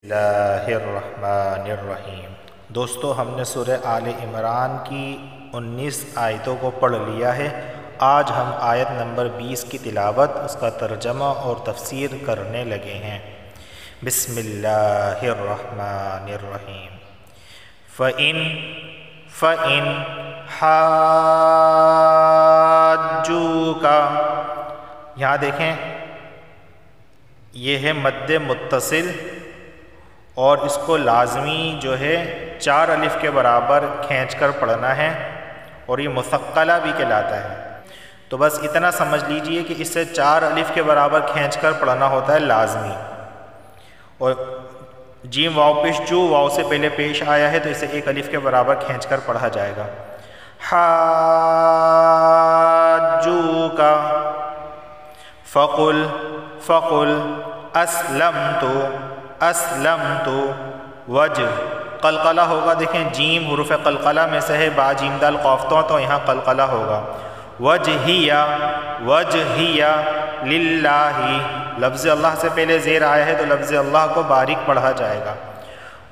اللہ الرحمن الرحیم۔ دوستو، ہم نے سورہ آل عمران کی 19 آیتوں کو پڑھ لیا ہے۔ آج ہم آیت نمبر 20 کی تلاوت، اس کا ترجمہ اور تفسیر کرنے لگے ہیں۔ بسم اللہ الرحمن الرحیم۔ فَإِنْ حَاجُّوكَ، یہاں دیکھیں یہ ہے مد متصل، اور اس کو لازمی جو ہے 4 الف کے برابر کھینچ کر پڑھنا ہے، اور یہ مثقلہ بھی کہلاتا ہے۔ تو بس اتنا سمجھ لیجئے کہ اس سے 4 الف کے برابر کھینچ کر پڑھنا ہوتا ہے لازمی۔ اور جیم واو پیش جو واو سے پہلے پیش آیا ہے تو اسے 1 الف کے برابر کھینچ کر پڑھا جائے گا۔ حاجوک، فقل اسلمت وجہ، قلقلہ ہوگا۔ دیکھیں جیم حروف قلقلہ میں سے ہے، با جیم دال قاف تو یہاں قلقلہ ہوگا۔ وجہیہ للہ، لفظ اللہ سے پہلے زیر آیا ہے تو لفظ اللہ کو باریک پڑھا جائے گا۔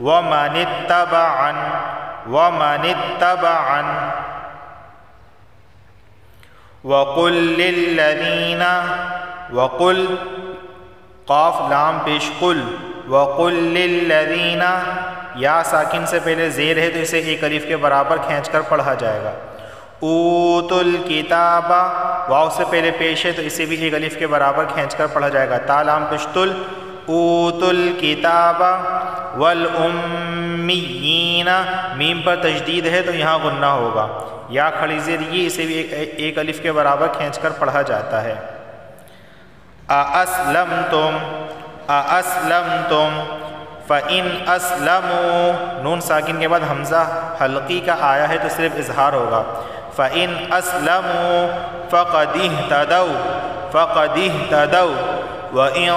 ومن اتبعن وقل للذین، وقل قاف لام پیش قل، وقل للذین، یا ساکن سے پہلے زیر ہے تو اسے 1 الف کے برابر کھینچ کر پڑھا جائے گا۔ اوتوا الکتاب، واو سے پہلے پیش ہے تو اسے بھی 1 الف کے برابر کھینچ کر پڑھا جائے گا۔ تا لام پیش تل، اوتوا الکتاب والامیین، میم پر تشدید ہے تو یہاں غنہ ہوگا۔ یا کھڑی زیر یہ، اسے بھی 1 الف کے برابر کھینچ کر پڑھا جاتا ہے۔ اسلمتم فَإِنْ أَسْلَمُوا، نون ساکن کے بعد حمزہ حلقی کا آیا ہے تو صرف اظہار ہوگا۔ فَإِنْ أَسْلَمُوا فَقَدِ اهْتَدَوْا وَإِنْ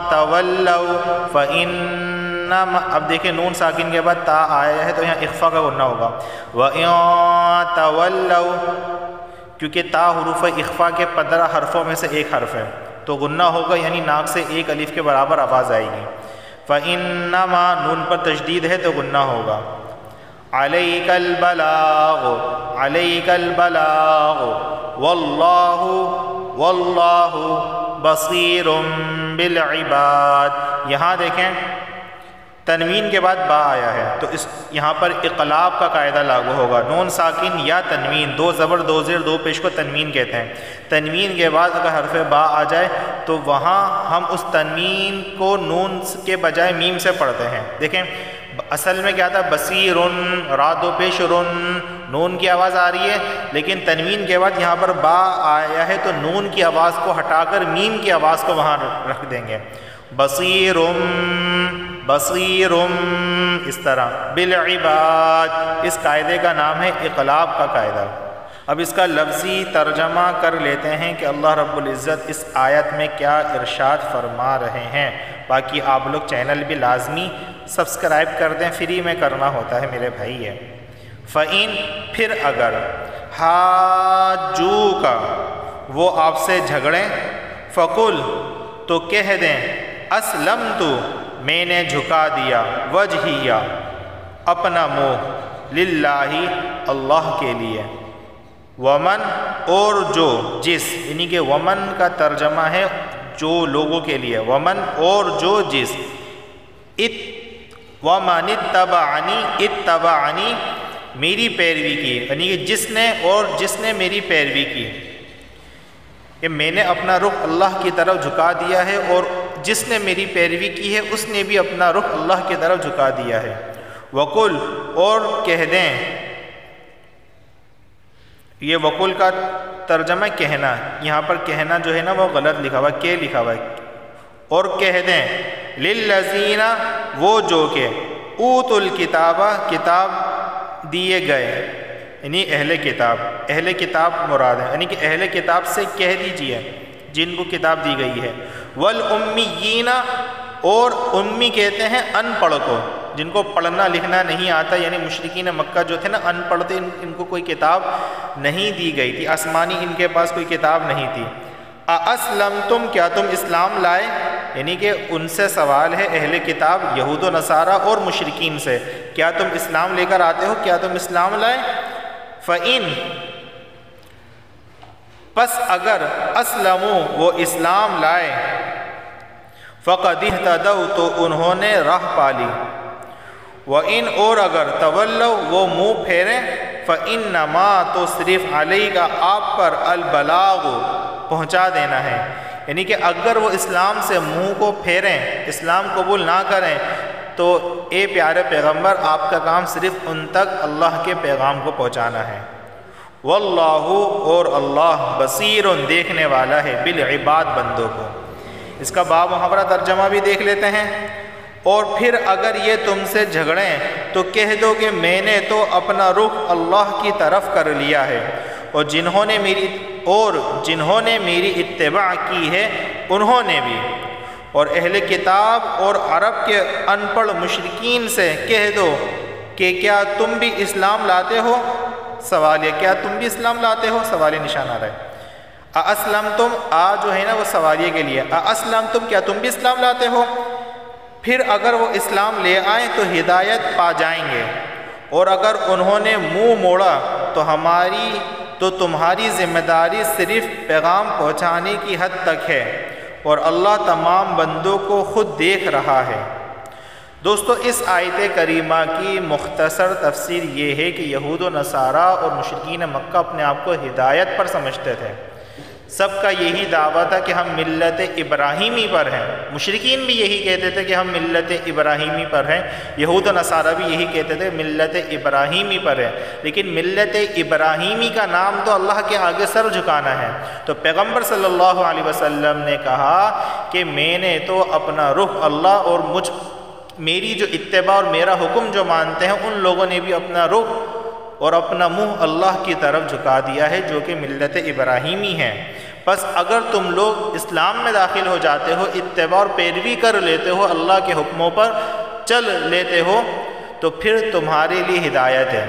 تَوَلَّوْا فَإِنَّمَا، اب دیکھیں نون ساکن کے بعد تا آیا ہے تو یہاں اخفا کا غنہ ہوگا۔ وَإِنْ تَوَلَّوْا، کیونکہ تا حروف اخفا کے 15 حرفوں میں سے ایک حرف ہے تو غنہ ہوگا، یعنی ناک سے 1 الف کے برابر آواز آئے گی۔ فَإِنَّمَا، نون پر تشدید ہے تو غنہ ہوگا۔ عَلَيْكَ الْبَلَاغُ وَاللَّهُ بَصِيرٌ بِالْعِبَادِ، یہاں دیکھیں تنوین کے بعد با آیا ہے تو یہاں پر اقلاب کا قاعدہ لاگو ہوگا۔ نون ساکن یا تنوین، 2 زبر 2 زیر 2 پیش کو تنوین کہتے ہیں۔ تنوین کے بعد اگر حرف با آ جائے تو وہاں ہم اس تنوین کو نون کے بجائے میم سے پڑھتے ہیں۔ دیکھیں اصل میں کیا تھا، بصیرن، را 2 پیش رن، نون کی آواز آ رہی ہے، لیکن تنوین کے بعد یہاں پر با آیا ہے تو نون کی آواز کو ہٹا کر میم کی آواز کو وہاں رکھ دیں گے۔ بصیرم، اس طرح بالعباد، اس قاعدے کا نام ہے اقلاب کا قاعدہ۔ اب اس کا لفظی ترجمہ کر لیتے ہیں کہ اللہ رب العزت اس آیت میں کیا ارشاد فرما رہے ہیں۔ باقی آپ لوگ چینل بھی لازمی سبسکرائب کر دیں، فری میں کرنا ہوتا ہے میرے بھائی ہے۔ فَإِن، پھر اگر، حاجوک، وہ آپ سے جھگڑیں، فقل، تو کہہ دیں، اسلمت، میں نے جھکا دیا، وجہیہ، اپنا منہ، للہ، اللہ کے لیے، ومن، اور جو، جس، یعنی کہ ومن کا ترجمہ ہے جو لوگوں کے لیے، ومن، اور جو جس، ومن اتبعنی، میری پیروی کی، یعنی کہ جس نے میری پیروی کی، کہ میں نے اپنا رخ اللہ کی طرف جھکا دیا ہے، اور جس نے میری پیروی کی ہے اس نے بھی اپنا رخ اللہ کی طرف جھکا دیا ہے۔ وقل، اور کہہ دیں، یہ وقل کا ترجمہ کہنا، یہاں پر کہنا جو ہے نا وہ غلط لکھا ہوا، کہ لکھا ہوا ہے، اور کہہ دیں، للذین، وہ جو کہ، اوتوا الکتاب، کتاب دیے گئے، یعنی اہل کتاب مراد ہے، یعنی کہ اہل کتاب سے کہہ دیجئے جن کو کتاب دی گئی ہے۔ والامیین، اور امی کہتے ہیں ان پڑھ کو، جن کو پڑھنا لکھنا نہیں آتا، یعنی مشرکین مکہ جو تھے نا ان پڑھ تھے، ان کو کوئی کتاب نہیں دی گئی تھی، آسمانی ان کے پاس کوئی کتاب نہیں تھی۔ اسلمتم، کیا تم اسلام لائے؟ یعنی کہ ان سے سوال ہے اہل کتاب یہود و نصارہ اور مشرکین سے، کیا تم اسلام لے کر آتے ہو، کیا تم اسلام لائے؟ فَإِن پس اگر اسلموا وہ اسلام لائے، فَقَدِ اهْتَدَوْا تو انہوں نے راہ پالی، وَإِن اور اگر تولوا وہ منہ پھیریں، فَإِنَّمَا تو صرف علیہ کا آپ پر البلاغ پہنچا دینا ہے، یعنی کہ اگر وہ اسلام سے منہ کو پھیریں، اسلام قبول نہ کریں، تو اے پیارے پیغمبر آپ کا کام صرف ان تک اللہ کے پیغام کو پہنچانا ہے۔ واللہ اور اللہ بصیر دیکھنے والا ہے بالعباد بندوں کو۔ اس کا باب محاورہ ترجمہ بھی دیکھ لیتے ہیں۔ اور پھر اگر یہ تم سے جھگڑیں تو کہہ دو کہ میں نے تو اپنا رخ اللہ کی طرف کر لیا ہے، اور جنہوں نے میری اتباع کی ہے انہوں نے بھی۔ اور اہل کتاب اور عرب کے ان پڑھ مشرکین سے کہہ دو کہ کیا تم بھی اسلام لاتے ہو؟ سوالیہ، کیا تم بھی اسلام لاتے ہو؟ سوالیہ نشان آ رہا ہے۔ اسلمتم جو ہے نا وہ سوالیہ کے لیے، اسلمتم کیا تم بھی اسلام لاتے ہو؟ پھر اگر وہ اسلام لے آئیں تو ہدایت پا جائیں گے، اور اگر انہوں نے منہ موڑا تو تمہاری ذمہ داری صرف پیغام پہنچانے کی حد تک ہے، اور اللہ تمام بندوں کو خود دیکھ رہا ہے۔ دوستو اس آیت کریمہ کی مختصر تفسیر یہ ہے کہ یہود و نصارہ اور مشرکین مکہ اپنے آپ کو ہدایت پر سمجھتے تھے، سب کا یہی دعویٰ تھا کہ ہم ملت ابراہیمی پر ہیں، مشرکین بھی یہی کہتے تھے کہ ہم ملت ابراہیمی پر ہیں، یہود و نصارہ بھی یہی کہتے تھے ملت ابراہیمی پر ہے، لیکن ملت ابراہیمی کا نام تو اللہ کے آگے سر جھکانا ہے۔ تو پیغمبر صلی اللہ علیہ وسلم نے کہا کہ میں نے تو اپنا رخ اللہ اور میری جو اتباع اور میرا حکم جو مانتے ہیں ان لوگوں نے بھی اپنا رخ اور اپنا منہ اللہ کی طرف جھکا دیا ہے، جو کہ ملت ابراہیمی ہے۔ بس اگر تم لوگ اسلام میں داخل ہو جاتے ہو، اتباع اور پیروی کر لیتے ہو، اللہ کے حکموں پر چل لیتے ہو، تو پھر تمہارے لیے ہدایت ہے۔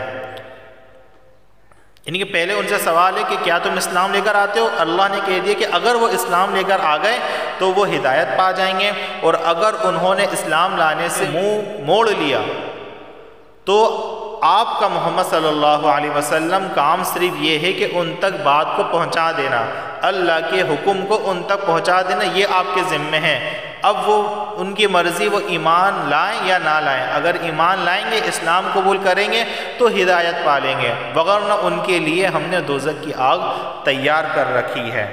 یعنی کہ پہلے ان سے سوال ہے کہ کیا تم اسلام لے کر آتے ہو؟ اللہ نے کہہ دیا کہ اگر وہ اسلام لے کر آ گئے تو وہ ہدایت پا جائیں گے، اور اگر انہوں نے اسلام لانے سے منہ موڑ لیا تو آپ کا محمد صلی اللہ علیہ وسلم کام صرف یہ ہے کہ ان تک بات کو پہنچا دینا، اللہ کے حکم کو ان تک پہنچا دینا، یہ آپ کے ذمے ہیں۔ اب وہ ان کی مرضی وہ ایمان لائیں یا نہ لائیں، اگر ایمان لائیں گے اسلام قبول کریں گے تو ہدایت پا لیں گے، وگرنہ ان کے لیے ہم نے دوزخ کی آگ تیار کر رکھی ہے۔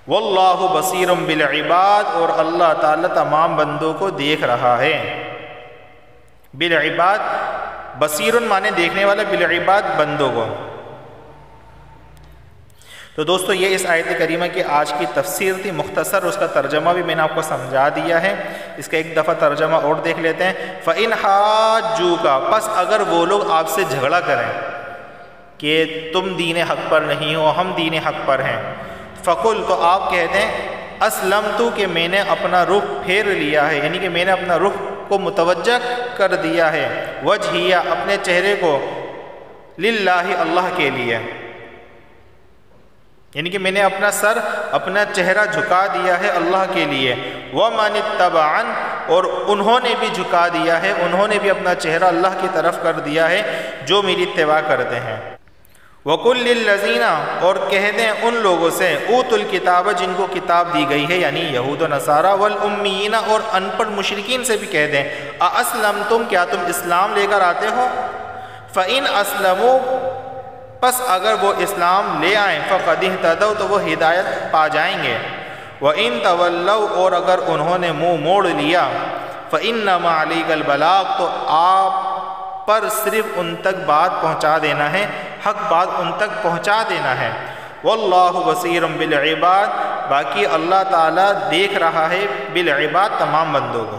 واللہ بصیر بالعباد اور اللہ تعالیٰ تمام بندوں کو دیکھ رہا ہے۔ بالعباد بصیر مانے دیکھنے والا، بالعباد بندوں کو۔ تو دوستو یہ اس آیت کریمہ کی آج کی تفسیر تھی، مختصر اس کا ترجمہ بھی میں نے آپ کو سمجھا دیا ہے۔ اس کا ایک دفعہ ترجمہ اور دیکھ لیتے ہیں۔ فَإِنْ حَاجُّوكَ پس اگر وہ لوگ آپ سے جھگڑا کریں کہ تم دین حق پر نہیں ہو، ہم دین حق پر ہیں، فَقُلْ تو آپ کہہ دیں اسلمت کہ میں نے اپنا رخ پھیر لیا ہے، یعنی کہ میں نے اپنا رخ کو متوجہ کر دیا ہے، وجہیہ اپنے چہرے کو، للہ اللہ کے لیے، یعنی کہ میں نے اپنا سر اپنا چہرہ جھکا دیا ہے اللہ کے لیے، وَمَنِ اتَّبَعَنِ اور انہوں نے بھی جھکا دیا ہے، انہوں نے بھی اپنا چہرہ اللہ کی طرف کر دیا ہے جو میری اتباع کرتے ہیں۔ وَقُلْ لِلَّذِينَ اور کہہ دیں ان لوگوں سے اوتوا الکتاب جن کو کتاب دی گئی ہے، یعنی یہود و نصارہ، والأمیین اور ان پڑھ مشرکین سے بھی کہہ دیں اَأَسْلَمْتُمْ کیا تم اسلام لے کر آتے ہو؟ فَإِنْ أَسْلَمُوا پس اگر وہ اسلام لے آئیں فَقَدِ اهْتَدَوْا تو وہ ہدایت پا جائیں گے، وَإِنْ تَوَلَّوْا اور اگر انہوں نے منہ موڑ لیا فَإِنَّمَا عَلَيْكَ الْبَلَاغُ تو آپ پر صرف ان تک بات پہنچا دینا ہے، حق بات ان تک پہنچا دینا ہے۔ واللہ بصیر بالعباد باقی اللہ تعالیٰ دیکھ رہا ہے بالعباد تمام بندوں کو۔